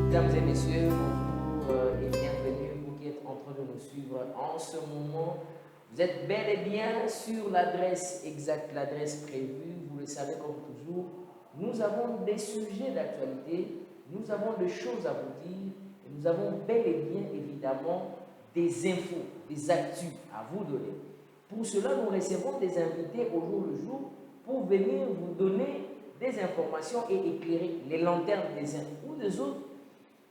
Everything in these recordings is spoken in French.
Mesdames et messieurs, bonjour et bienvenue, vous qui êtes en train de nous suivre en ce moment. Vous êtes bel et bien sur l'adresse exacte, l'adresse prévue. Vous le savez comme toujours, nous avons des sujets d'actualité, nous avons des choses à vous dire et nous avons bel et bien évidemment des infos, des actus à vous donner. Pour cela, nous recevons des invités au jour le jour pour venir vous donner des informations et éclairer les lanternes des uns ou des autres,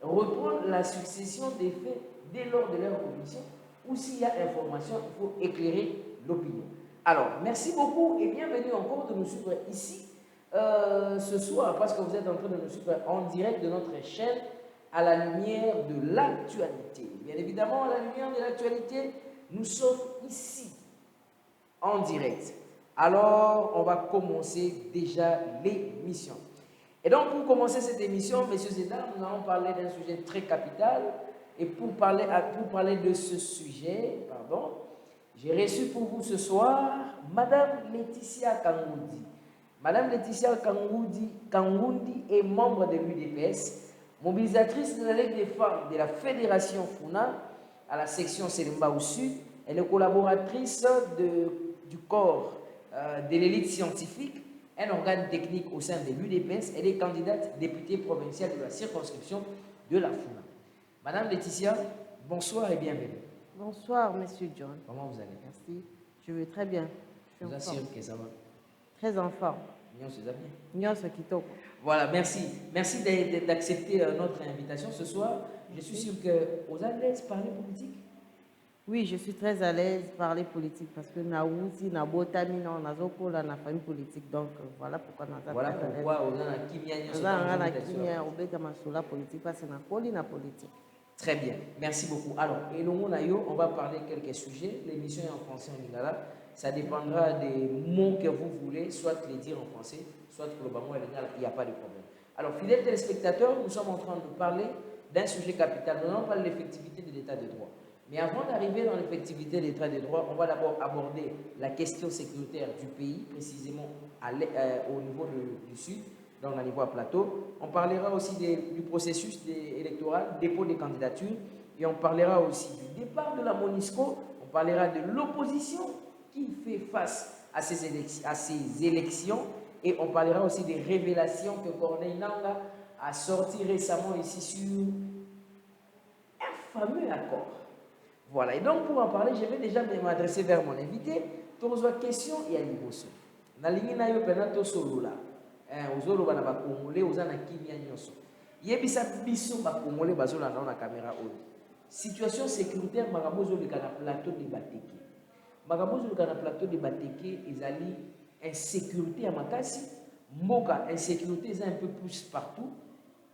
reprendre la succession des faits dès lors de leur commission, ou s'il y a information, il faut éclairer l'opinion. Alors, merci beaucoup et bienvenue encore de nous suivre ici ce soir, parce que vous êtes en train de nous suivre en direct de notre chaîne à la lumière de l'actualité. Bien évidemment, à la lumière de l'actualité, nous sommes ici en direct. Alors, on va commencer déjà l'émission. Et donc, pour commencer cette émission, messieurs et dames, nous allons parler d'un sujet très capital. Et pour parler de ce sujet, j'ai reçu pour vous ce soir Madame Laetitia Kangoudi. Madame Laetitia Kangoudi est membre de l'UDPS, mobilisatrice de la Ligue des femmes de la Fédération FUNA à la section Selimba au Sud. Elle est collaboratrice du corps de l'élite scientifique, un organe technique au sein de l'UDPS. Elle est candidate députée provinciale de la circonscription de la FUNA. Madame Laetitia, bonsoir et bienvenue. Bonsoir, Monsieur John. Comment vous allez? Merci. Je vais très bien. Je vous assure que ça va. Très en forme. Voilà, merci. Merci d'accepter notre invitation ce soir. Je suis sûr que vous êtes à l'aise parler politique. Oui, je suis très à l'aise parler politique parce que na ouzi na botami na nazoko la na famille politique, donc voilà pourquoi nous Voilà pourquoi on a kimia obeka masula politique parce que na poli na politique. Très bien, merci beaucoup. Alors, on va parler quelques sujets. L'émission est en français en lingala. Ça dépendra des mots que vous voulez, soit les dire en français, soit globalement en lingala. Il n'y a pas de problème. Alors, fidèles téléspectateurs, nous sommes en train de parler d'un sujet capital. Nous allons parler de l'effectivité de l'état de droit. Mais avant d'arriver dans l'effectivité de l'état de droit, on va d'abord aborder la question sécuritaire du pays, précisément au niveau du Sud, dans le niveau à plateau. On parlera aussi du processus électoral, dépôt des candidatures, et on parlera aussi du départ de la MONUSCO, on parlera de l'opposition qui fait face à ces élections, et on parlera aussi des révélations que Corneille Nangaa a sorti récemment ici sur un fameux accord. Voilà, et donc pour en parler, je vais déjà m'adresser vers mon invité. Tous les questions, il y a une question. Dans l'ingénieur Penato Solula, ozolo bana ba Congolais, ozana kimia nyoso. Yebisa biso ba Congolais bazola na caméra oyo. Situation sécuritaire magabozo le kana plateau de Bateke. Magabozo le kana plateau de Bateke, ezali insécurité à makasi, mboka insécurité est un peu plus partout.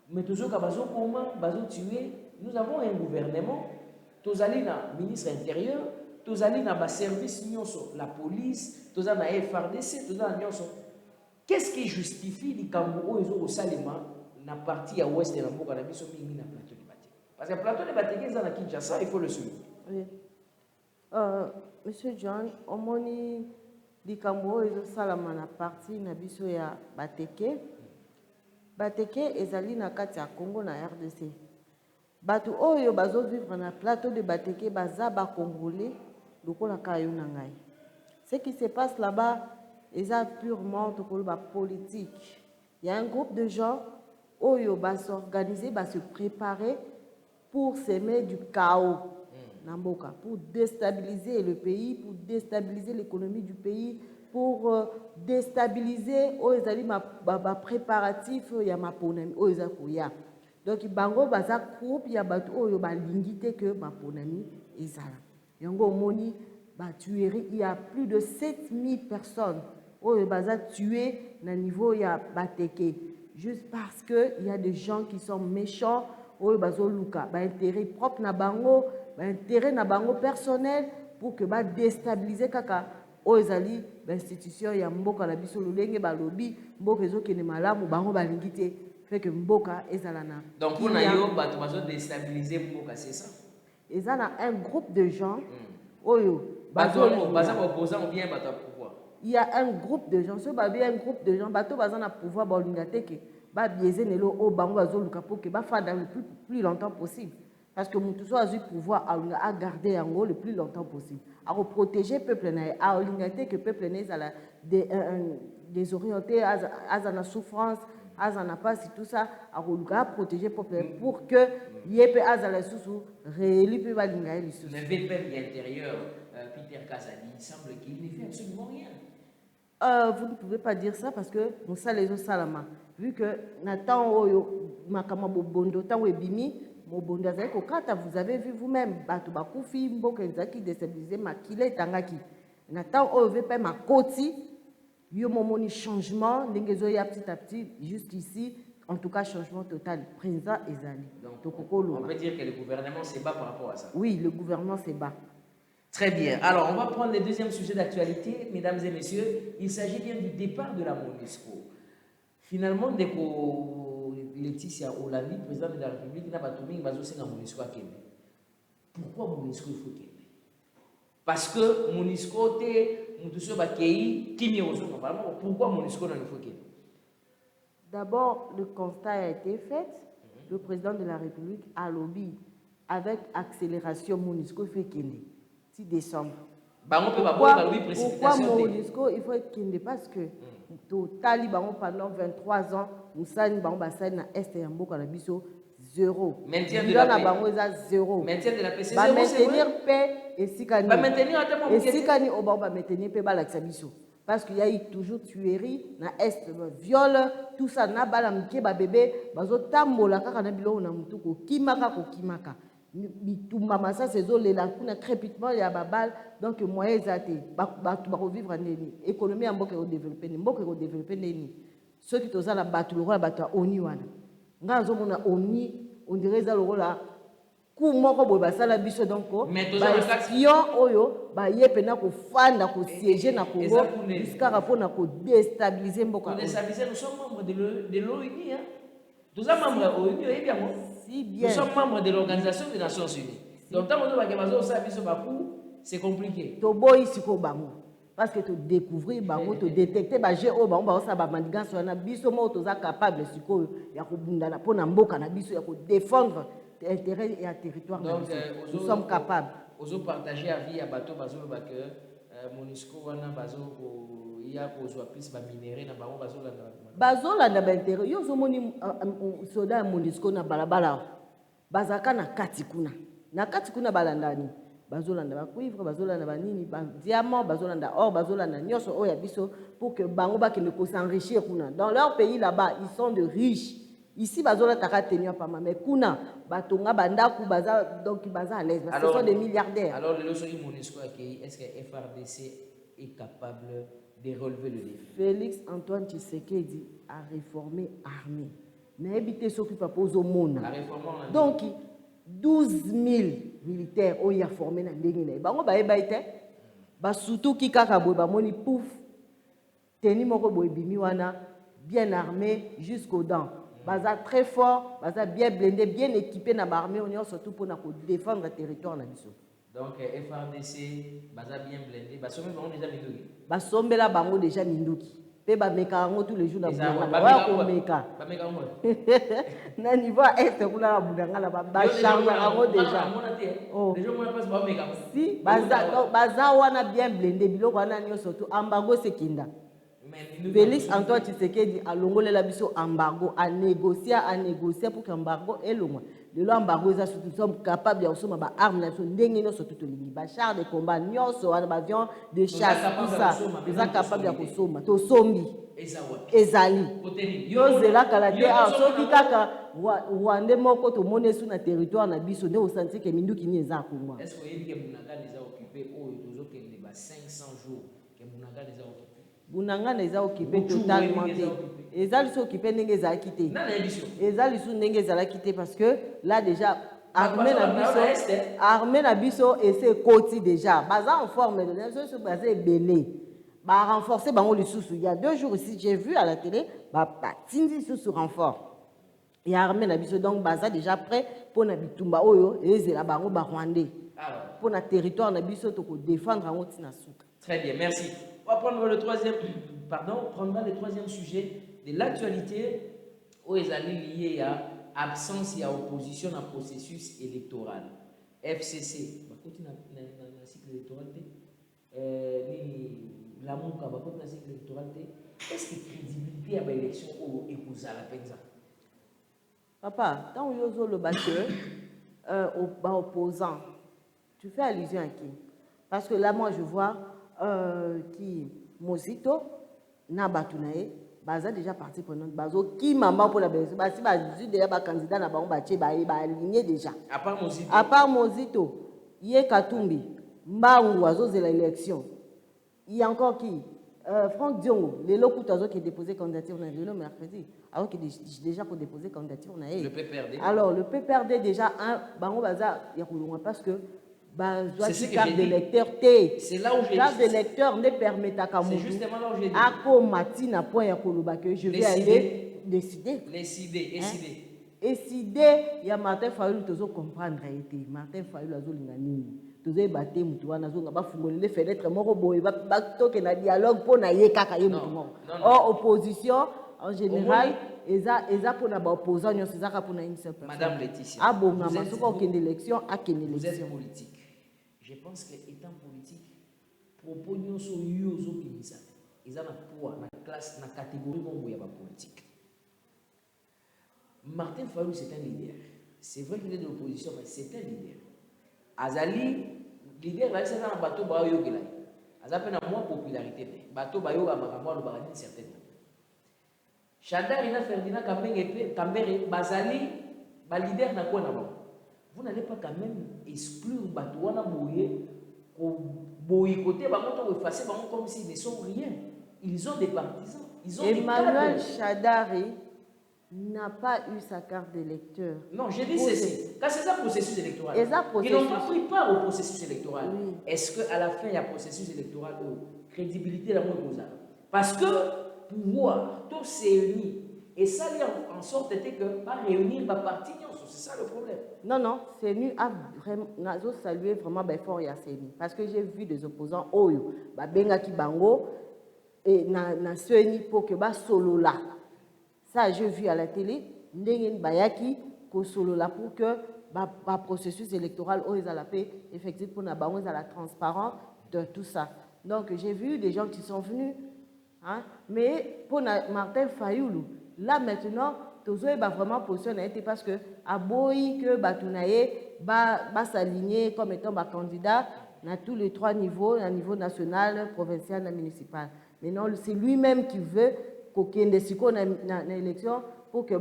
Mais toujours ka bazo koma, bazo tuer, nous avons un gouvernement. Tozali na ministre intérieur, tozali na ba service nyonso, la police, tozali na FRDC, tozali na nyonso. Qu'est-ce qui justifie les Cambodgiens et les Salima na partie à ouest de la Mboka na biso mingi na plateau de Bateke? Parce que le plateau de Bateke est dans la Kinshasa, il faut le suivre. Oui. Monsieur John, au moni les Cambodgiens et les Salama na partie na biso ya Bateke. Bateke ezali na kati ya Congo na RDC. Batu oyo bazo vivre na plateau de Bateke baza ba Congolais lokola kayo na ngai. Ce qui se passe là-bas est purement politique. Il y a un groupe de gens qui va s'organiser, va se préparer pour semer du chaos pour déstabiliser le pays, pour déstabiliser l'économie du pays, pour déstabiliser les préparatifs il y a maponami donc bango baza groupe ya batu oyo balingite que maponami ezala. Yango moni tuerie, il y a plus de 7000 personnes qui sont tuées au niveau de Bateke. Juste parce qu'il y a des gens qui sont méchants, qui ont intérêt propre na bango, intérêt na bango personnel pour que déstabiliser kaka ozali l'institution ya mboka na biso lolenge balobi mboka ezokende malamu bango balingi te fait que mboka ezala na. Donc pour nayo bato bazo déstabiliser mboka, c'est ça? Ezala un groupe de gens oyo baza opposant ou bien bato pouvoir. Il y a un groupe de gens, ce babi un groupe de gens bato baza na pouvoir ba lingate que ba biaiser nelo o bango azoluka pour que ba fa dans le plus longtemps possible. Parce que mutu so azu pouvoir à garder en le plus longtemps possible. À protéger le peuple, à aligner que le peuple n'est désorienté, à la souffrance, à la passe, tout ça, à protéger le peuple pour que yépe à la sous réélu peut aligner les sous. Le VPM intérieur, Peter Kazadi, il semble qu'il ne fait absolument rien. Vous ne pouvez pas dire ça parce que nous sommes les Salama. Vu que Nathan Oyo, Makama Bobondo, Tan Ebimi, vous avez vu vous-même, Batoubakufi, Mbokenzaki, déstabilisé, Makile, Tangaki. Nathan Oyo veut pas ma koti, yo momoni changement, n'engezoya petit à petit, jusqu'ici, en tout cas changement total. Président Ezali. Donc, on peut dire que le gouvernement se bat par rapport à ça. Oui, le gouvernement se bat. Très bien. Alors, on va prendre le deuxième sujet d'actualité, mesdames et messieurs. Il s'agit bien du départ de la MONUSCO. Finalement, Laetitia Olandi, président de la République, n'a pas tombé dans la MONUSCO à Kenya. Pourquoi MONUSCO il faut Kenya? Parce que MONUSCO est pourquoi MONUSCO n'a pas Kenya? D'abord, le constat a été fait. Le président de la République a lobby avec accélération MONUSCO fait Kenya. 6 décembre. Pourquoi MONUSCO il faut être Kenya? Parce que Totali pendant 23 ans, nous sommes na Est et Mboka na biso 0. Maintien de la paix. 0. Maintien de la paix, c'est 0. Maintenir paix et Sikani. Et Sikani au bas maintenir paix balak biso. Parce qu'il y a eu toujours tuerie na Est, viol, tout ça na balamike ba bébé, bazo tambola kaka na bilo na mutuko kimaka ko kimaka. Bitumba masa sezo lela kuna crépitement ya babal donc moyen zate ba revivre neni économie mboka ko développer neni ceux qui toza la batu le batu oni wana ngazo mona oni on dirait za le la ku moko boy basala biso donc ba sion oyo ba yepena ko fanda ko siéger na Congo jusqu'à rapona ko déstabiliser mboka. Pour déstabiliser, nous sommes membres de l'ONU hein. Nous sommes membres de l'ONU et bien nous sommes membres de l'Organisation des Nations Unies. Donc, tant que c'est compliqué. Parce que tu découvrir, tu détecter, tu capable de défendre l'intérêt et le territoire. Donc, nous sommes capables. Nous partager la vie à bateau, que MONUSCO il y a plus de minéraux dans bazolanda baintérêt yo zomoni soda ya MONUSCO na balabala bazaka na kati kuna balandani bazolanda ba cuivre bazolanda ba nini ba diamant bazolanda or bazolanda nyonso oya biso pour que bango bakende ko s'enrichir kuna dans leur pays là-bas ils sont de riches ici bazolanda taka tenir pas mais kuna batonga bandaku baza donc baza à l'aise ce sont des milliardaires. Alors le loso MONUSCO est-ce que FRDC est capable de relever le défi? Félix Antoine Tshisekedi a réformé l'armée. Mais éviter ceux qui proposent au monde. Donc, 12 000 militaires ont été formés dans le monde. Surtout qui ont pouf, bien armés jusqu'aux dents. Baza très fort, baza bien blindé, bien équipé dans l'armée, on est surtout pour défendre le territoire. Donc, FRDC, baza bien blindé, basombe bango déjà minduki. Basombe la bango déjà minduki. Pe ba meka ngo tous les jours na bouanga. Ba meka. Ba meka ngo. Na niveau est kuna la bouanga la ba charge ngo déjà. Oh. Les gens moi pas ba meka. Si baza wana bien blindé biloko wana nyo surtout embargo sekinda. Félix Antoine Tshisekedi a longolé la biso embargo a négocier pour qu'embargo est loin. Le embargo nous sommes capables de faire des armes nationales, surtout les chars de combat, des avions de chasse, tout ça. Nous sommes capables de faire des zombies. Ezali. Yo zela kalate a soki kaka wande moko to mone sur na territoire na biso ne osanti ke minduki ni eza Kongo. Est-ce que vous avez que Bunanga les a occupés au tozo ke les 500 jours que Bunanga les a occupés? Bunanga les a occupés totalement. Ezali sont occupés ndenge ezala quitté. Ezali sont ndenge ezala quitté parce que là déjà armée na biso et c'est côté déjà. Baza en forme de nation sur basé belé. Ba renforcer bango le sous. Il y a 2 jours ici j'ai vu à la télé ba tindi sous renfort. Et armée na biso donc baza déjà prêt pour na bitumba oyo et ezela bango ba rwandais. Pour na territoire na biso to ko défendre en tina souka. Très bien, merci. On va prendre le troisième sujet de l'actualité où ils allaient lier à absence et à opposition dans le processus électoral. FCC, le cycle électoral, l'amour dans le cycle électoral, est-ce que la crédibilité à l'élection est pour la peine? Papa, quand on y a le batteur, opposant, tu fais allusion à qui? Parce que là, moi, je vois qui Mosito, Nabatunae, Baza déjà parti pendant Bazo, qui maman pour la BSC, si Bazu déjà candidat na Baon Baché, aligné déjà. À part Mosito. À part Mosito, Yé Katumbi, Mbaou, Oiseau de l'élection. Il y a encore qui? Franck Diongo, les locaux qui ont déposé candidature, on a le mercredi. Alors qu'il est déjà pour déposer candidature, on a le PPRD. Alors, le PPRD, déjà, Baron Baza, il y a parce que c'est carte d'électeur T. C'est là où j'ai carte d'électeur ne permet à C'est justement là où j'ai dit. À Matina, point à Koloba, que je vais aller décider. Décider. Décider, il y a Martin Fayou, tu dois comprendre. Martin Fayou, la zone nani. Tu dois battre, tu dois fouiller les fenêtres, il va toquer un dialogue pour naïe kaka yé mouton. Or, opposition, en général, ils ont pour la opposant, ils ont pour une seule personne. Madame Laetitia, ah bon, vous êtes politique. Je pense que étant politique, proposition sur yozo pinisa, ils ont un poids, la classe, la catégorie où il y a politique. Martin Fayou, c'est un leader. C'est vrai qu'il est de l'opposition, mais c'est un leader. Azali, leader, là, c'est un bateau bayo qui là. Azali a moins de popularité, mais bateau bayo a makamwa le baradine certaine. Chadar, Ferdinand Kambere, Bazali, leader n'a quoi là-bas. Vous n'allez pas quand même exclure bateau na boye, boycotter, effacer, comme s'ils ne sont rien. Ils ont des partisans. Ils ont Emmanuel Chadari n'a pas eu sa carte d'électeur. Non, j'ai dit ceci. Quand c'est un processus électoral, ils n'ont pas pris part au processus électoral. Oui. Est-ce qu'à la fin, il y a processus électoral ou crédibilité dans le parce que pouvoir, tout s'est réuni. Et ça, en sorte que pas réunir ma partie, c'est ça le problème. Non, CENI a vraiment salué vraiment fort à CENI. Parce que j'ai vu des opposants, Benga Kibango, et na CENI pour que solo là. Ça, j'ai vu à la télé, Ndengen Bayaki, ko solo là pour que le processus électoral, ils a la paix, effectivement, pour la transparence de tout ça. Donc, j'ai vu des gens qui sont venus. Hein? Mais pour Martin Fayulu, là maintenant, tout ça va vraiment positionner parce que à Boyi que Batounaye va s'aligner comme étant candidat à tous les trois niveaux, à niveau national, provincial et municipal. Maintenant, c'est lui-même qui veut qu'il y ait une élection pour que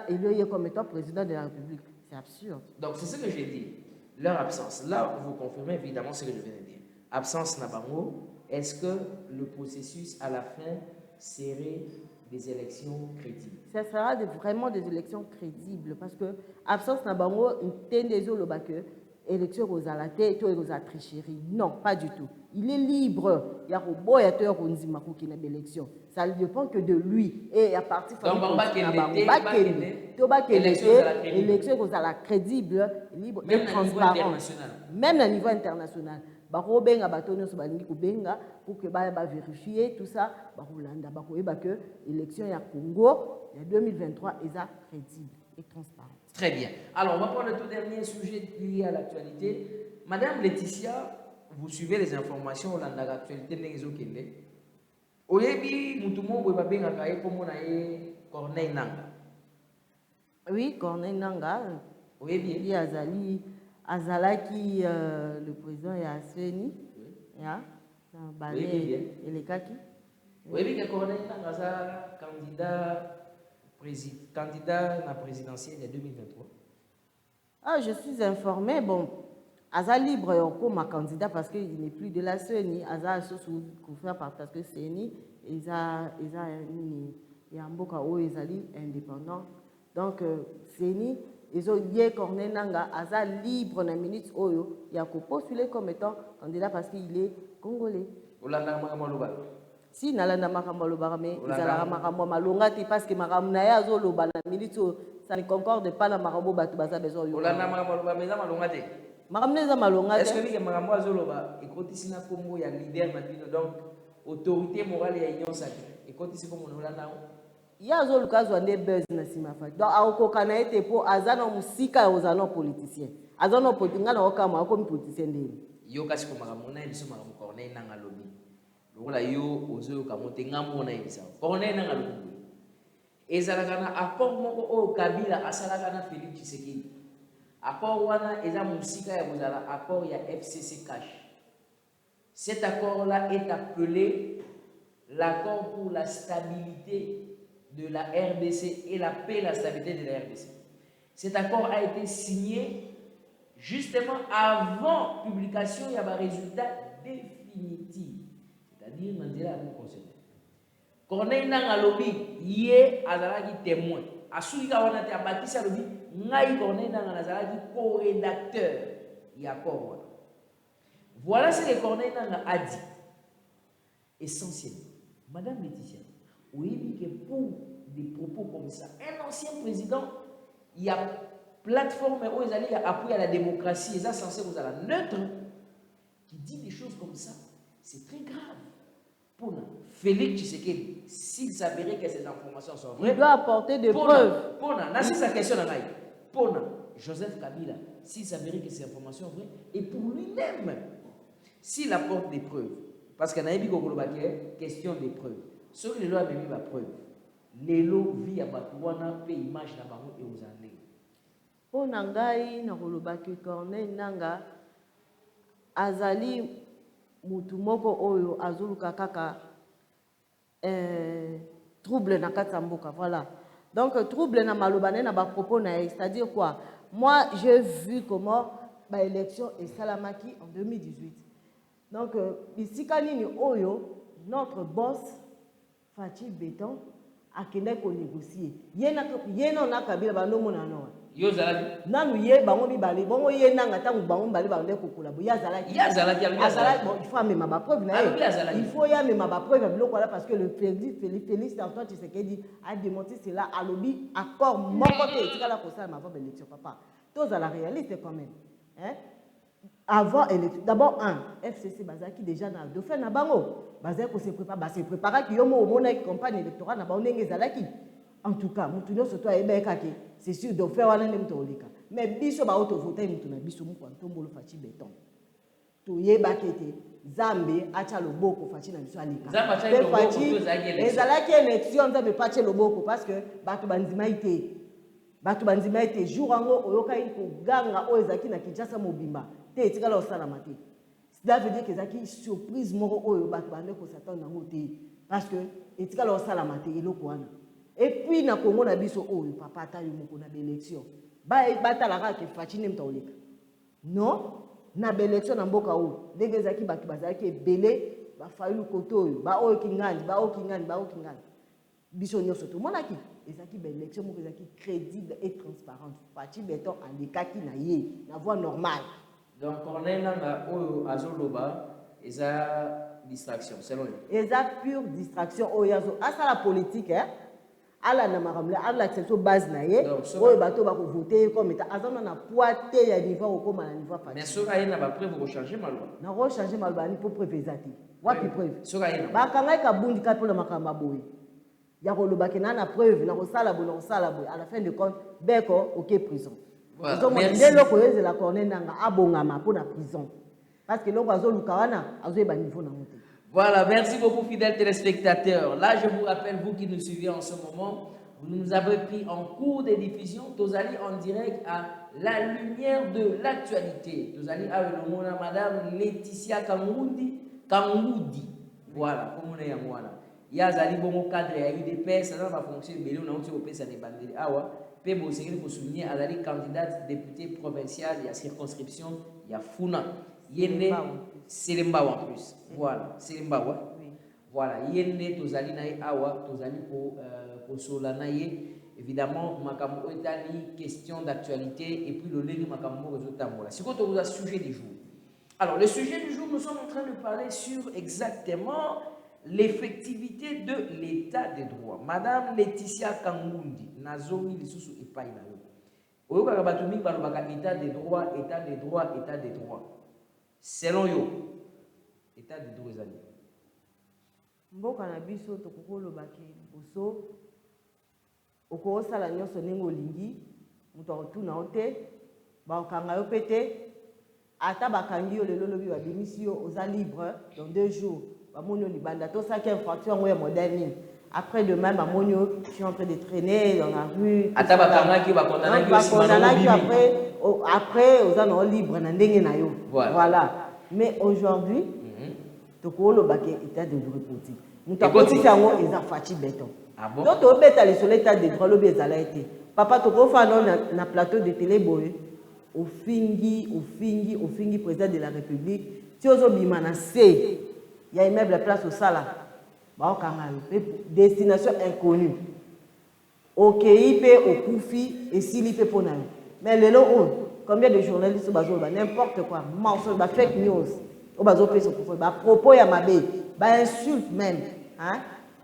élue comme étant président de la République. C'est absurde. Donc c'est ce que j'ai dit. Leur absence. Là, vous confirmez évidemment ce que je viens de dire. Absence Nabango. Est-ce que le processus à la fin serait des élections crédibles? Ça sera vraiment des élections crédibles parce que absence Nabango, une tendencia au que élection aux alatés, aux a tricherie. Non, pas du tout. Il est libre. Il y a un beau élection. Ça ne dépend que de lui. Et à partir de l'élection aux a crédible, libre et transparente. Même à niveau international. Pour que vérifier tout ça, que l'élection à Congo, en 2023, est crédible et transparente. Très bien. Alors, on va prendre le tout dernier sujet lié à l'actualité. Madame Laetitia, vous suivez les informations dans l'actualité de l'Exokende. Oyebi, Moutoumou, vous avez Corneille Nanga. Oui, Corneille Nanga. Oyebi. Il y a Azalaki, le président et Aseni. Et les Kaki. Oui, que Corneille Nanga, candidat à la présidentielle de 2023. Ah, je suis informé. Bon, Aza libre comme candidat parce qu'il n'est plus de la CENI. Aza a souffert parce que CENI, il y a un beau chaos, ils sont indépendants. Donc, CENI, ils ont dit Corneille Nanga, Aza libre dans la minute Oyo, il a postulé comme étant candidat parce qu'il est congolais. Si nalanda makambo lobarame izala makambo malonga te parce que makambo na ya zo loba na milito ça ne concorde pas na makambo batu baza besoin yo olanda makambo loba meza malonga te makambo neza malonga te est-ce que les makambo zo loba ekotisi na Congo ya leader na bino donc autorité morale ya union sacrée ekotisi comme on olanda ya zo lukazwa nde buzz na sima fa donc akoka na ete po azana musika ozana politicien azana politicien ngana okama akomi politicien ndeni yo kasi ko makambo na biso makambo Corneille nanga lobi lokola yo ozo kamote ngambo na bisa Corneille nanga lobi ezalaka na accord moko o Kabila asalaka na Félix Tshisekedi accord wana eza musika ya kozala accord ya FCC cash. Cet accord là est appelé l'accord pour la stabilité de la RDC et la paix et la stabilité de la RDC. Cet accord a été signé justement avant publication, il y a un résultat définitif, c'est-à-dire dans le constitutionnel. Corneille Nangalobi, yé azalaki témoin. Asuika wana te abatisa lobi, ngai Corneille Nangazalaki co-rédacteur y accord wana. Voilà ce que Corneille Nanga a dit. Essentiellement, Madame Laetitia, oui, que pour des propos comme ça, un ancien président, il y a plateforme où ils allaient appuyer à la démocratie, ils sont censés vous aller neutre, qui dit des choses comme ça, c'est très grave. Pour Félix Tshisekedi, s'il s'avérait que ces informations sont vraies, il doit apporter des preuves. Pour c'est sa question là. Pour Joseph Kabila, s'il s'avérait que ces informations sont vraies, et pour lui-même, s'il apporte des preuves, parce qu'il y a une question des preuves. Ce que les lois ont mis la preuve, les lois vivent à Batouana, paient image na bango et aux années. Po nangai na kolobaki Corneille Nanga azali mutu moko oyo azuluka kaka trouble na kati ya mboka, voilà. Donc trouble na malobane na ba propos na, c'est-à-dire quoi? Moi j'ai vu comment ba élection et Salamaki en 2018. Donc bisika nini oyo notre boss Fachi Béton a kende ko négocier. Yena na Kabila bandomo na no. Yo zalaki nanu ye bango bibale bongo ye nanga tangu bango bibale bande kokula bo ya zalaki bon il faut amema ba preuve na il faut ya amema ba preuve ya biloko là parce que le Félix Antoine Tshisekedi a démontré cela à lobby accord moko te tika la kosala ma va élection papa tous à la réalité quand même hein avant élection d'abord FCC bazaki déjà na dauphin na bango bazaki ko se prépare ki yo mo mona campagne électorale na bango ndenge zalaki. En tout cas, mutuno soto ebekake, c'est sûr de faire wana ndem tolika. Mais biso ba auto voter mutuna biso mu kwa ntombolo Fachi Béton. To yebakete Zambe acha loboko Fachi na biso alika. Zambe acha loboko ezalaki élection Zambe pache loboko parce que bato banzima ite. Bato banzima ite jour ango oyoka ko ganga o ezaki na Kinshasa mobimba. Te etikala osala mate. Cela veut dire que ezaki surprise moko oyo bato bande ko s'attendre nango te parce que etikala osala mate eloko wana. Et puis na Congo na biso oyo papa ata yo moko na élection ba talaka ke Fachi nem taoleka non na élection na mboka oyo ndenge ezaki bato bazalaki ebele ba fayulu koto oyo ba oyo kingani biso nyonso to monaki ezaki ba élection moko ezaki crédible et transparente. Fachi Béton andekaki na ye na voie normale. Donc Corneille Nanga oyo azoloba eza distraction selon lui. Eza pure distraction oyo asa la politique hein. Ala na makamle ala accepter base na ye oyo bato ba ko voter comme état azana na poité ya niveau au comme na niveau Fachi. Mais soka yena ba preuve ko changer malwa na ko changer malwa ni pour preuve ezati wapi preuve soka yena ba kanga ka bundi ka pour makamba boy ya ko lobaki na preuve na ko sala bo à la fin de compte beko OK prison. Voilà, merci loko yeze la Corneille Nanga abongama pour la prison parce que loko azo lukawana azo ba niveau na moté. Voilà, merci beaucoup fidèles téléspectateurs. Là, je vous rappelle, vous qui nous suivez en ce moment, vous nous avez pris en cours de diffusion. Vous allez en direct à la lumière de l'actualité. Vous allez avec le mot Madame Laetitia Kangoudi. Voilà, comme on est à moi là. Il y a un bon cadre, il y a eu des pères, ça va fonctionner, mais on a aussi au pays, ça dépend de l'Awa. Puis, vous souligner à la candidate députée provinciale, il y a circonscription, il y a Funa. Yende Selemba en plus. Voilà, Selemba oui. Voilà, Yende tozali na awa, tozali pour solanaye. Évidemment, makambo etali question d'actualité et puis le lenge makambo rezotambola. C'est quoi le sujet du jour? Alors, le sujet du jour, nous sommes en train de parler sur exactement l'effectivité de l'état des droits. Madame Laetitia Kangoudi, nazomi lisusu epai na yo. Oyoka batumi balobaka état des droits, état des droits, état des droits. Selon yo, état de droit ezali. Mboka na biso to kokolo baki boso okosala nyonso ndenge olingi moto akotuna yo te bakokanga yo mpe te ata bakangi yo lelo lobi babimisi yo oza libre dans 2 jours bamoni yo libanda tosaki infraction yango ya moderne après demain bamoni yo je suis en train de traîner dans la rue ata bakangaki bakondanaki après oza na yo libre na ndenge na yo voilà mais aujourd'hui tokolobaki état de droit politique moto akotisi yango eza faci beton to tobeta lisolo état de droit lobi ezala ete papa tokofanda na plateau de télé boye ofingi président de la république ti ozobima na se ya immeuble place osala baokanga yo destination inconnue okei mpe okufi esili mpe mpo na yo mais lelo oyo combien de journalistes bazoloba n'importe quoi mensonge fake news oyo bazopesa bapropos ya mabe bainsulte même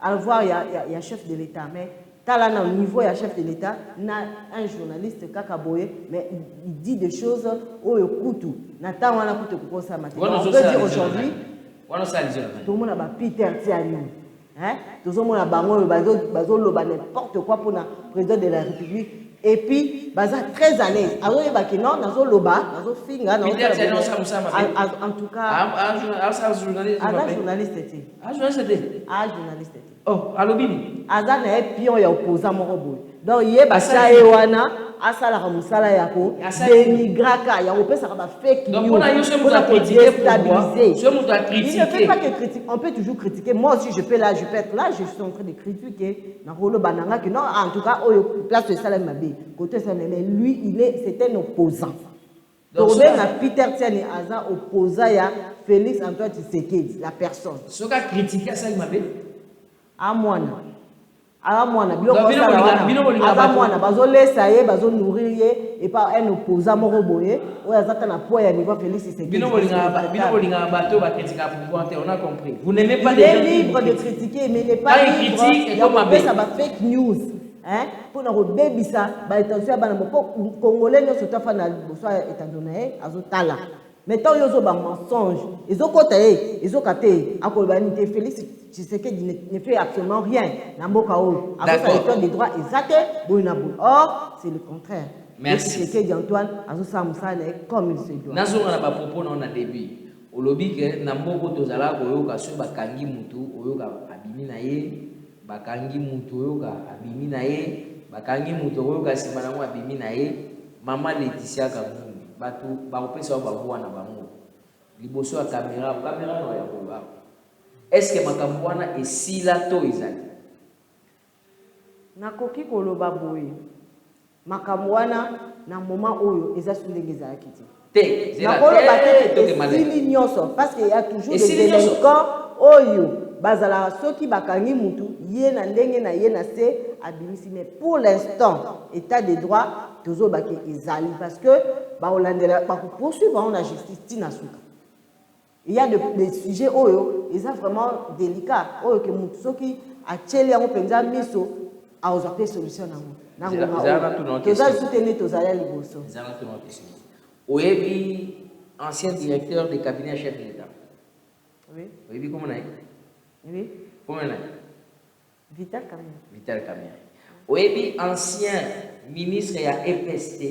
à voir ya chef de l'état mais tala na au niveau ya chef de l'état na un journaliste kaka boye mais il dit des choses oyo kutu na ntango wana kutu kokosama te aujourd'hui tomona Peter Tiani tozomona bango oyo bazoloba n'importe quoi pour na président de la république et puis baza très à l'aise azoyebaki non nazoloba nazofinga en tout cas journaliste te oh alobini aza na pion ya opposant moko boye donc yebasa ye wana asalaka mosala ya ko dénigraka ya kopesaka ba fake news donc on a critiqué il ne fait pas que critiquer, on peut toujours critiquer. Moi aussi je peux être là, je suis en train de critiquer na rolo bananga que non en tout cas place de Salem Mabe côté ça mais lui c'est un opposant donc na Peter Tiani aza opposant ya Félix Antoine Tshisekedi la personne ce qu'a critiqué Salem Mabe mwana biloko aza mwana bazolesa ye bazonourrir ye et pas un opposant moko boye oyo azata na poids ya niveau Félix Tshisekedi bino bolinga bato ba critiquer pouvoir on a compris vous n'aimez pas il est libre de critiquer mais il n'est pas libre ya kopesa ba fake news mpona kobebisa baintention ya bana moko congolais nyonso tafanda liboso ya etando na ye azotala mais tant yozo ba mensonge ezokota ye ezoka te akoloba ni te Félix Tshisekedi ne fait absolument rien na mboka oyo azosala état de droit exact boye na boye or c'est le contraire. Merci Tshisekedi Antoine azosala mosala comme il se doit nazonga na bapropos na début olobi ke na mboka tozala koyoka so bakangi mutu oyoka abimi na ye bakangi mutu oyoka abimi na ye bakangi mutu oyoka nsima nango abimi na ye mama Laetitia Kamuni bato bakopesa bavuwa na bango liboso ya caméra no ya koba est-ce que makambo wana esila to ezali nakoki koloba boye makambo wana na moment oyo eza su ndenge ezalaki te nakoloba te esili nyonso parce qu'il y a toujours des délinquants oyo bazalaka soki bakangi mutu ye na ndenge na ye na se abimisi mais pour l'instant état de droit tozobaki ezali parce que baolandela bakopoursuivre on la justice tina suka il y a des sujets oyo eza vraiment délicat oyo ke mutu soki atieli yango mpenza miso aozwa pe solution nango toza soutenir tozali liboso oyebi ancien directeur de cabinet chef de l'État oyebi comment na oui comment na Vital Kamerhe oyebi ancien ministre ya EPST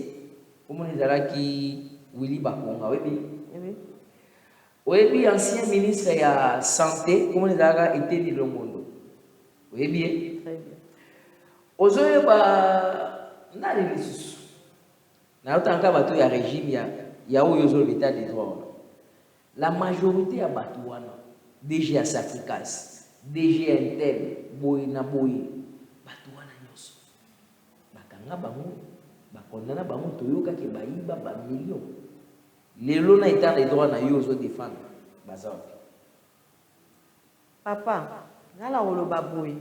comment ezalaki Willy Bakonga oyebi oyebi ancien ministre ya santé comment ezalaka Eteni Longondo oyebi très bien ozoyeba nani lisusu na otanga bato ya régime ya oyo ozoloba état de droit la majorité ya bato wana DG ya Safikas DG ya Intel boye na boye bato wana nyonso bakanga bango bakondana bango toyokaki bayiba bamillion lelo na état de droit na yo ozodefendre baza wapi papa ngala koloba boye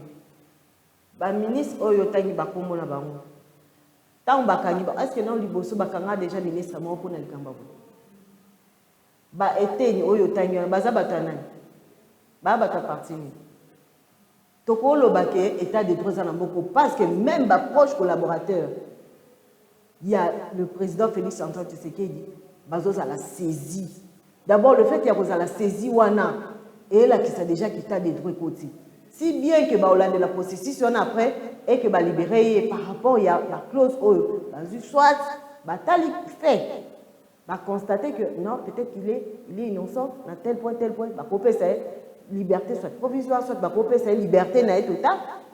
baministre oyo otangi bakombo na bango ntango bakangi est-ce que na liboso bakanga déjà ministre moko mpona likambo boye baeteni oyo otangi wana baza bato ya nani baa bato ya parti nini tokoloba ke état de droit eza na moko parce que même baproche collaborateur il y a le président Félix Antoine Tshisekedi bazozala saisi d'abord le fait ya kozala saisi wana eyelakisa déjà qu'état de droit ekoti Si bien que Baolande la processus après et que libéré par rapport à la clause soit Batali fait. Va constater que non, peut-être qu'il est innocent à tel point, va couper sa liberté soit provisoire, soit va couper sa liberté na tout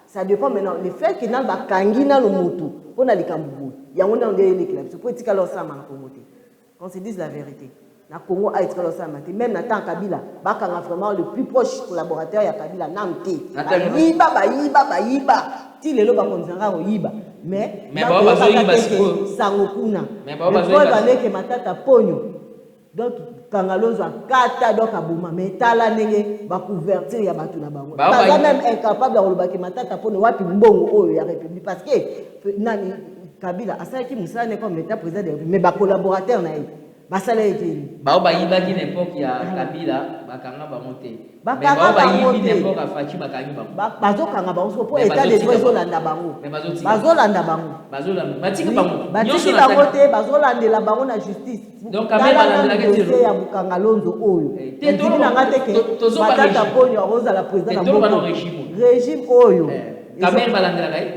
ça dépend maintenant le fait que dans ba kangi na le moto on a les kambou il y a on a des l'éclat c'est pour tika ça ma communauté qu'on se dise la vérité na Congo a être ça même na tant Kabila ba kanga vraiment le plus proche collaborateur ya Kabila namté yiba ti lelo ba konzanga yiba mais ba bazo yiba siko sangokuna mais ba bazo yiba que matata ponyo donc Kangalozo kata donc abuma mais tala nenge ba couverture ya batu na bango ba même incapable de roloba ke matata ponyo wapi mbongo oyo ya république parce que nani Kabila asaki musane comme l'état président mais ba collaborateur na basala ete ba yiba ki n'importe ya Kabila bakanga ba monter mais ba yibi n'importe afati bakangi bango bazokanga bango po état de droit ezolanda bango bazolanda bango batika bango batiki bango te bazolandela bango na justice donc quand même balandela ke ya Bukangalonzo oyo tolo nanga te ke batata ponyo ozala président na régime oyo quand même balandela kai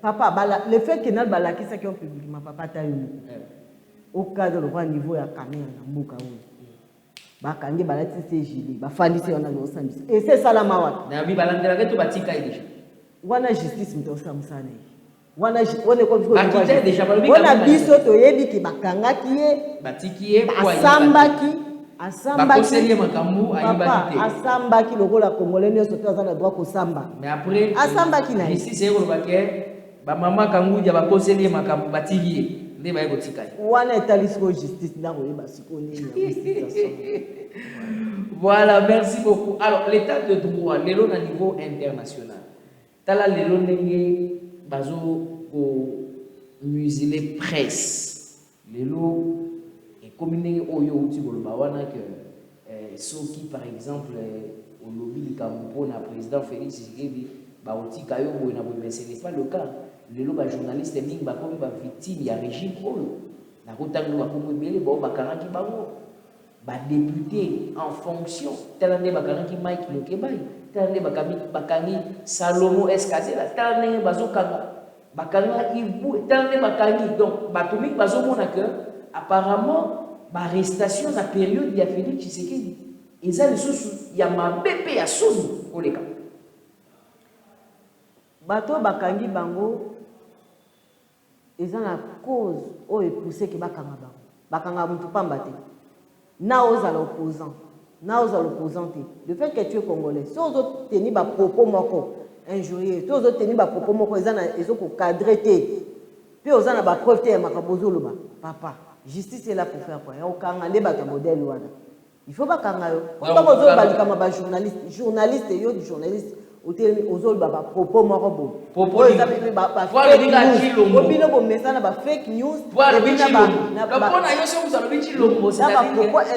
papa le fait que nal balakisa ki publiquement papa tayo au cadre le niveau ya caméra na mboka oyo bakangi balati CGD bafandisi wana no sambisi et c'est ça la mawa na bi balandela ke to batika déjà wana justice mtosa musane wana one ko bakita déjà wana biso to yebi ki bakangaki ye batiki ye kwa asambaki bakoseli makambu ayibaki te asambaki lokola congolais nyonso to azana droit ko samba mais après asambaki na justice yeko bake ba mama kanguja bakoseli makambu batiki ye nde baye kotika wana etalisiko justice ndango yeba siko nini. Voilà, merci beaucoup. Alors, l'état de droit, l'élo à niveau international. Tala l'élo nenge bazo ko muselé presse. L'élo est comme nenge oyo uti koloba wana que ceux qui par exemple au lobby du Cameroun na président Félix Tshisekedi ba uti kayo boy na boy mais ce n'est pas le cas. L'élo ba journaliste mingi ba comme ba victime ya régime oyo. Na kotango ba komo belé ba karaki bango. Ba député en fonction tel année bakangi Mike Lokebay tel année bakangi Salomo Escazela tel année bazokanga bakanga Ibu tel année bakangi donc batomi bazomona que apparemment ba arrestation na période ya Félix Tshisekedi eza lisusu ya mabepe ya soni koleka bato bakangi bango eza na cause oyo poussé que bakanga mutu pamba te na aux l'opposant, le fait que tu es congolais, si vous avez tenu des propos moko injurieux, si vous avez tenu des propos moko, ils ont cadré, puis vous avez des preuves de makabozo loba. Papa, justice est là pour faire quoi? Il faut pas modèle il faut pas que journaliste ozol baba propos morobo propos fake news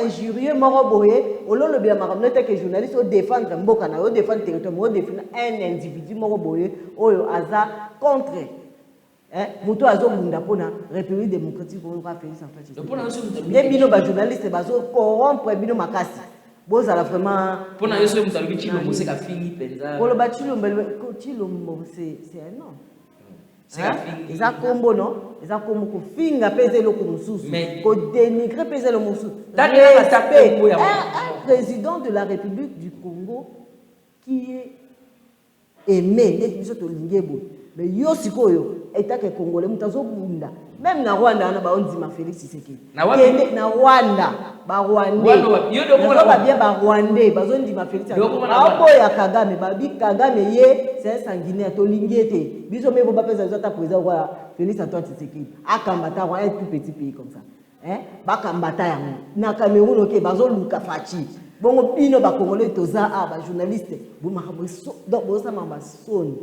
injurieux morobo ololo bien makamnete que journaliste au défendre mboka na au défendre territoire au défendre un individu morobo oyo aza contre muto azo munda pona République démocratique pour Félix Antoine Tshisekedi les bino ba journaliste bazo corrompre bino makasi bozala vraiment pour na yeso mutaluki chilombo c'est ka fingi penza kolo ba chilombo c'est un nom c'est ka fingi eza kombo non eza kombo ko finga peze loko mususu ko dénigrer peze lo mususu un président de la République du Congo qui est aimé et biso to lingebo mais yo sikoyo état que congolais mutazo bunda même na Rwanda na ba ondima Félix Tshisekedi na Rwanda ba Rwandais ba bien ba Rwandais bazondima Félix Tshisekedi ya Kagame babi Kagame ye c'est sanguinaire to lingete biso mebo ba pesa zota président wa Félix Antoine Tshisekedi akambata wa un tout petit pays comme ça ba kambata ya na Cameroun OK bazoluka fachi bongo bino ba congolais toza ba journaliste bo makaboso donc bo sama ba son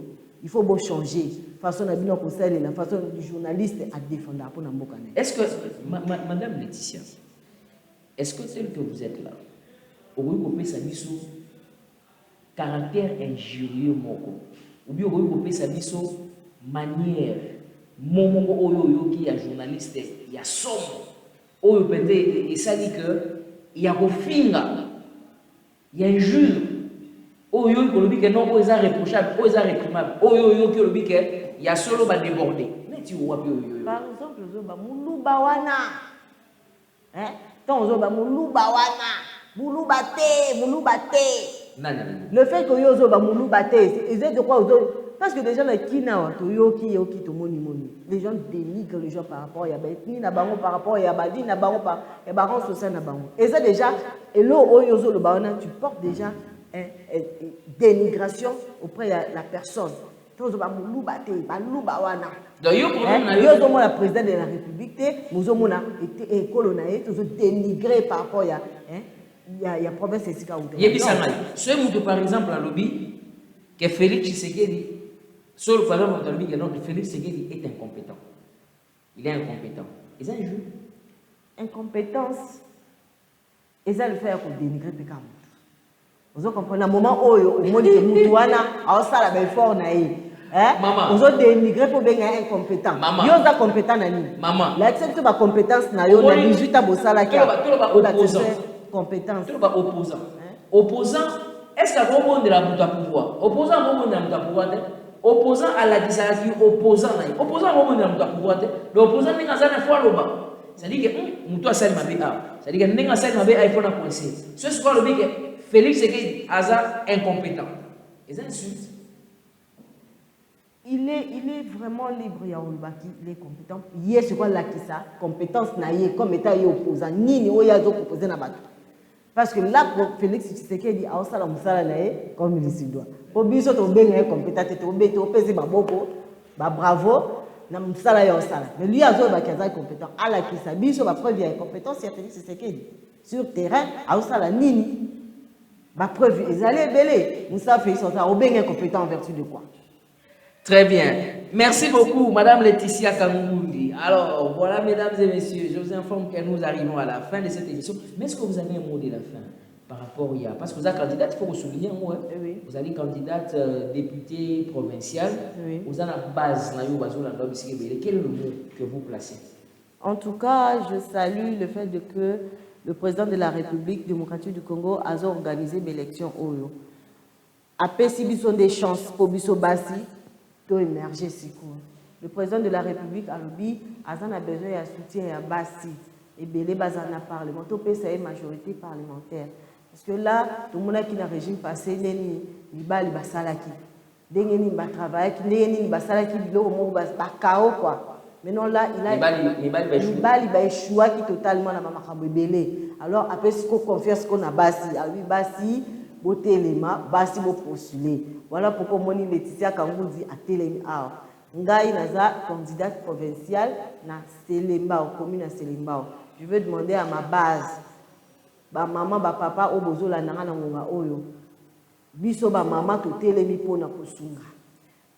il faut beau changer façon de bien conseiller la façon du journaliste à défendre pour n'importe. Est-ce que madame Laetitia, est-ce que tel que vous êtes là, au lieu de ça biso caractère injurieux moko ou bien au lieu de ça biso manière momo oyo qui est journaliste il y a somme oyo peut-être et ça dit que il y a kofinga il y a injure Oyo kolobi que non, oyo reprochable, oyo réprimable. Oyo kolobi que ya solo ba débordé. Mais tu vois oyo. Par exemple, ozo ba muluba wana. Hein? Tant ozo ba muluba wana. Muluba te. Le fait que ozo ba muluba te, c'est de quoi ozo. Parce que déjà la kina to yoki to moni. Les gens dénigrent les gens par rapport à ni na bango par rapport à badi na bango par et baron social na bango. Et ça déjà et là oyozo le baona tu portes déjà dénigration auprès de la personne. Tous ba muluba te, ba luba wana. Yo mo la président de la République nous mo na et colonaé tous dénigré par rapport à il y a province ici ka outé. Yebisanga. Ce muto par exemple à lobby que Félix Tshisekedi seul par exemple dans le que non Félix Tshisekedi est incompétent. Il est incompétent. Et ça joue incompétence. Et ça le fait pour dénigrer pécam. Vous comprenez, à un moment où au monde de Moutouana, à ça la belle fort naïe. Vous avez dénigré pour bien incompétent. Vous êtes compétent nani. Maman. L'accepte ma compétence na yo na 18 ans bosala kia. Opposant. Compétence. Tu vas opposant. Opposant, est-ce qu'il y a un monde de la pouvoir? Opposant à un monde de la pouvoir. Opposant à la discussion, opposant à un monde de la pouvoir. L'opposant n'est pas un fois le bas. C'est-à-dire que Moutoua Sali Mabé a. C'est-à-dire que Nenga Sali Mabé a, il faut la coincer. Ce soir, le que Félix est incompétent. Et ça insulte. Il est vraiment libre, il est compétent. Il est ce qu'on l'a qui ça, compétence naïe, comme état opposant. Ni oyazo opposé na bato. Parce que là, pour Félix Tshisekedi, a osala musala naïe, comme il se doit. Pour biso to benga compétent, to pese ba boko, ba bravo. Na musala ya osala. Mais lui azo ba kaza compétent. Ala qui sa biso ba preuve ya compétence ya Félix Tshisekedi. Sur terrain, a osala nini. Ba preuve ezalé belé. Moussa Félix osala obenga compétent en vertu de quoi? Très bien. Merci beaucoup, Madame Laetitia Kangoumoundi. Alors, voilà, mesdames et messieurs, je vous informe que nous arrivons à la fin de cette émission. Mais est-ce que vous avez un mot de la fin par rapport à... Parce que vous êtes candidate, il faut vous souligner un mot. Oui. Vous allez candidate députée provinciale. Oui. Vous avez la base. Quel est le mot que vous placez? En tout cas, je salue le fait que le président de la République démocratique du Congo a organisé l'élection Oyo. Après, si nous avons des chances pour Bisso Bassi, émerger le président de la République a besoin de soutien à Bassi et Belé Bazana Parlement, tout une majorité parlementaire. Parce que là, tout le monde qui a régime passé, il va salaki. Il va travailler, il va salaki, il va chaos quoi. Maintenant là, il va échouer totalement dans ma Belé. Alors après, ce qu'on confie, qu'on a Bassi, à lui Bassi, beauté les mains, Bassi va postuler. Voilà pourquoi Moni Laetitia Kangoumoundi a télé a. Ngai naza candidate provinciale na Selembao, commune à Selembao. Je veux demander à ma base, ba maman, ba papa, obozo la nanga na ngonga oyo. Biso ba maman to télé mi pona kosunga.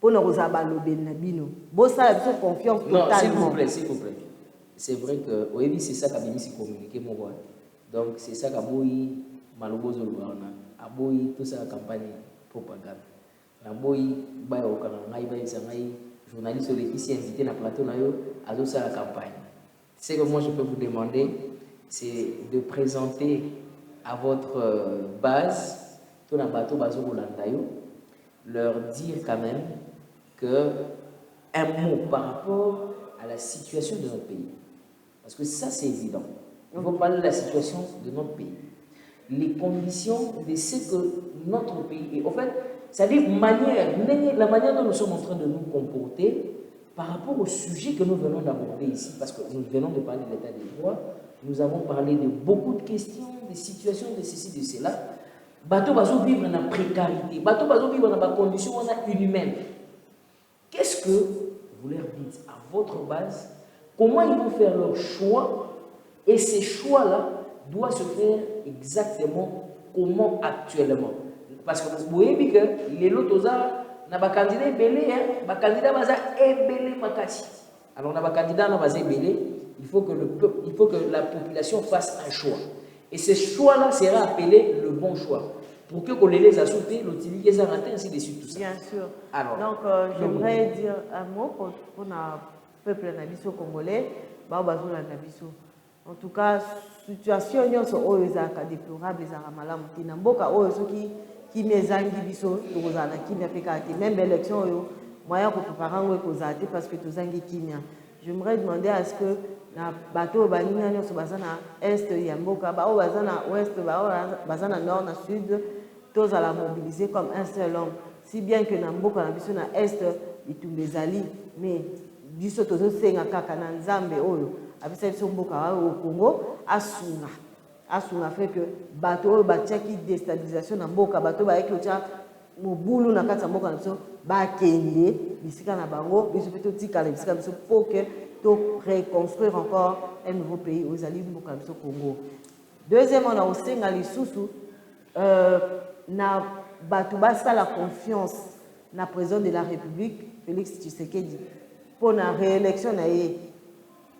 Pona kozaba lobel na bino. Bosa la biso confiance totalement. Non, s'il vous plaît. C'est vrai que oui, c'est ça qu'a mis communiquer mon roi. Donc c'est ça qu'a boyi malobozo luana. Aboyi tout ça la campagne propagande. Naboyi baya okana ngai ba ngai journaliste qui invité na plateau na yo azo ça la campagne. Ce que moi je peux vous demander c'est de présenter à votre base tout na bateau bazo kolanda yo leur dire quand même que un mot par rapport à la situation de notre pays. Parce que ça c'est évident. Il faut parler de la situation de notre pays. Les conditions de ce que notre pays est. En fait, c'est-à-dire la manière dont nous sommes en train de nous comporter par rapport au sujet que nous venons d'aborder ici, parce que nous venons de parler de l'état des droits, nous avons parlé de beaucoup de questions, des situations, de ceci, de cela. Bateau bazo vivre dans la précarité, bateau bazo vivre dans des conditions inhumaines. Qu'est-ce que vous leur dites à votre base? Comment ils vont faire leur choix? Et ces choix-là doivent se faire exactement comment actuellement? Parce que vous voyez que les lotosa n'a pas candidat belé, hein, candidat baza belé makati. Alors n'a pas candidat n'a pas belé, il faut que la population fasse un choix. Et ce choix-là sera appelé le bon choix. Pour que qu'on les a sautés, l'utilité les a ratés, ainsi de suite tout ça. Bien sûr. Alors, donc j'aimerais dire un mot pour le peuple nabiso congolais, babazo la nabiso. En tout cas, situation nyonso oyo ezaka déplorable ezaka malamu tina mboka oyo soki kimia ezangi biso tokozala na kimia mpe kaka te même élection oyo moyen kopréparer yango ekozala te parce que tozangi kimia. J'aimerais demander à ce que na bato oyo baninga nyonso baza na est ya mboka baoyo baza na ouest baoyo baza na nord na sud tozala mobiliser comme un seul homme, si bien que na mboka na biso na est bitumba ezali mais biso tozosenga kaka na nzambe oyo apesa biso mboka oyo Congo asunga fait que bato oyo batiaki déstabilisation na mboka bato bayaki otya mobulu na kati ya mboka na biso bakende bisika na bango biso mpe totikala bisika biso pour que to reconstruire encore un nouveau pays oyo ezali mboka na biso Congo. Deuxièmement na osenga lisusu na bato basala confiance na président de la République Félix Tshisekedi pour la réélection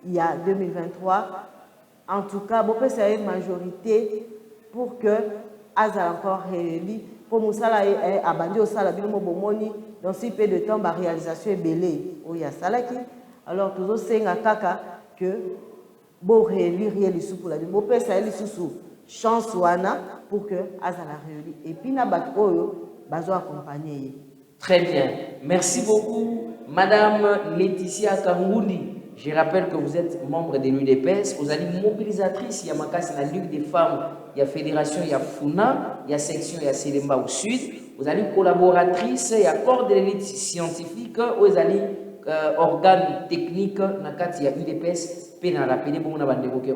il y a 2023. En tout cas, il y a une majorité pour que Azal encore réélu. Pour Moussala abandonné au Sala Bilmo Bomoni, dans si peu de temps, la réalisation est belée. Il y a Salaki. Alors, tous les Senga Kaka que bon réélu réélu pour la Bilmo. Il y a une chance pour que Azal réélu. Et puis, il y a besoin d'accompagner. Très bien. Merci beaucoup, Madame Laetitia Kangouni. Je rappelle que vous êtes membre de l'UDPS, vous êtes mobilisatrice, il y a Makas, la Ligue des femmes, il y a Fédération, il y a FUNA, il y a section, il y a Sélemba au sud, vous êtes collaboratrice, il y a corps de l'élite scientifique, vous êtes organe technique, il y a UDPS,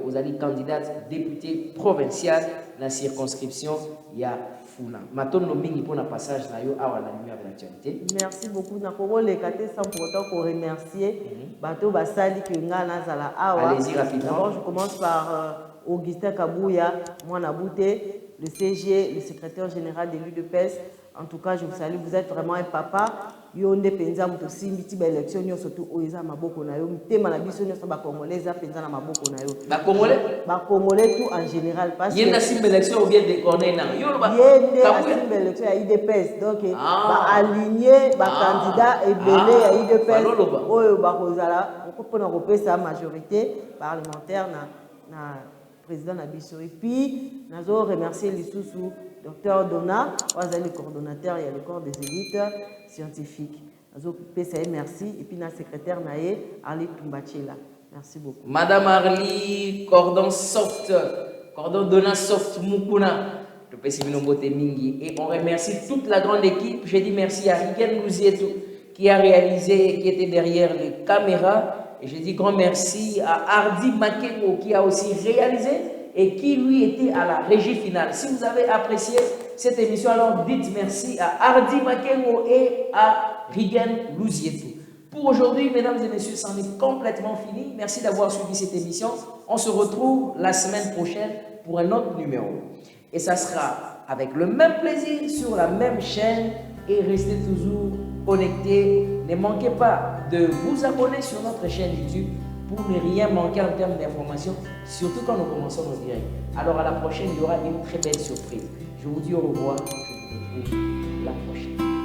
vous êtes candidate députée provinciale dans la circonscription, il y a FUNA. Maintenant, nous pour un passage à la lumière de l'actualité. Merci beaucoup. Sans pour autant remercier Bato Basali Nazala Awa. Allez-y rapidement. D'abord, je commence par Augustin Kabouya, Mouana Bouté, le CG, le secrétaire général de l'UDPS. En tout cas, je vous salue. Vous êtes vraiment un papa. Yonde penza mutosi mitiba élection nyo surtout oiza maboko na yo mtema na biso nyo ba congolais za penza na maboko na yo ba congolais tout en général parce que yenda simba élection ou bien de corner na yo ba yenda simba élection ya IDPS donc ba aligner ba candidat ebele ya IDPS oyo ba kozala pona kopesa majorité parlementaire na président na biso et puis nazo remercier lisusu Docteur Dona, le coordonnateur et le corps des élites scientifiques. Merci. Et puis, notre secrétaire Naé, Arlie Tumbachela. Merci beaucoup. Madame Arlie, cordon soft, cordon Dona soft Mukuna. Et on remercie toute la grande équipe. Je dis merci à Rigen Louzietou qui a réalisé, qui était derrière les caméras. Et je dis grand merci à Hardy Makengo qui a aussi réalisé et qui lui était à la régie finale. Si vous avez apprécié cette émission, alors dites merci à Hardy Makengo et à Rigen Louzietou. Pour aujourd'hui, mesdames et messieurs, c'en est complètement fini. Merci d'avoir suivi cette émission. On se retrouve la semaine prochaine pour un autre numéro. Et ça sera avec le même plaisir sur la même chaîne. Et restez toujours connectés. Ne manquez pas de vous abonner sur notre chaîne YouTube pour ne rien manquer en termes d'informations, surtout quand nous commençons nos directs. Alors à la prochaine, il y aura une très belle surprise. Je vous dis au revoir, je vous retrouve la prochaine.